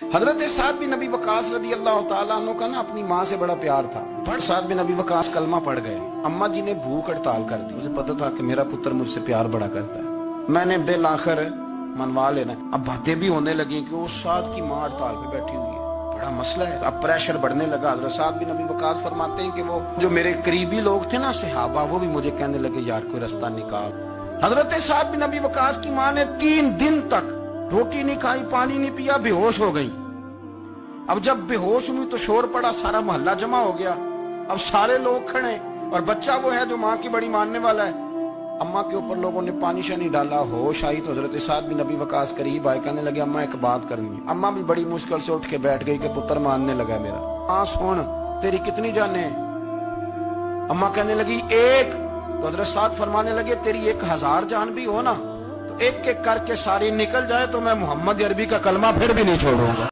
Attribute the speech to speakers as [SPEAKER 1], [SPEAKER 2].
[SPEAKER 1] حضرت سعد بن ابی وقاص رضی اللہ تعالیٰ عنہ کا نا اپنی ماں سے بڑا پیار تھا. سعد بن ابی وقاص کلمہ پڑھ گئے, اماں جی نے بھوک ہڑتال کر دی. مجھے پتا تھا کہ میرا پتر مجھ سے پیار بڑا کرتا ہے, میں نے بالآخر منوا لینا. اب باتیں بھی ہونے لگی کہ وہ سعد کی ماں ہڑتال پہ بیٹھی ہوئی ہے, بڑا مسئلہ ہے. اب پریشر بڑھنے لگا. حضرت سعد بن ابی وقاص فرماتے ہیں کہ وہ جو میرے قریبی لوگ تھے نا صحابہ, وہ بھی مجھے کہنے لگے یار کوئی رستہ نکال. حضرت سعد بن ابی وقاص کی ماں نے 3 دن تک روٹی نہیں کھائی, پانی نہیں پیا, بے ہوش ہو گئی. اب جب بے ہوش ہوئی تو شور پڑا, سارا محلہ جمع ہو گیا. اب سارے لوگ کھڑے اور بچہ وہ ہے جو ماں کی بڑی ماننے والا ہے. اماں کے اوپر لوگوں نے پانی شانی ڈالا, ہوش آئی تو حضرت سعد بن ابی وقاص قریب آئے, کہنے لگے اماں ایک بات کرنی ہے. اماں بھی بڑی مشکل سے اٹھ کے بیٹھ گئی کہ پتر ماننے لگا میرا. ہاں سن, تیری کتنی جانیں ہیں؟ اماں کہنے لگی 1. تو حضرت سعد فرمانے لگے تیری 1000 جان بھی ہو نا, تو ایک ایک کر کے ساری نکل جائے تو میں محمد عربی کا کلمہ پھر بھی نہیں چھوڑوں گا.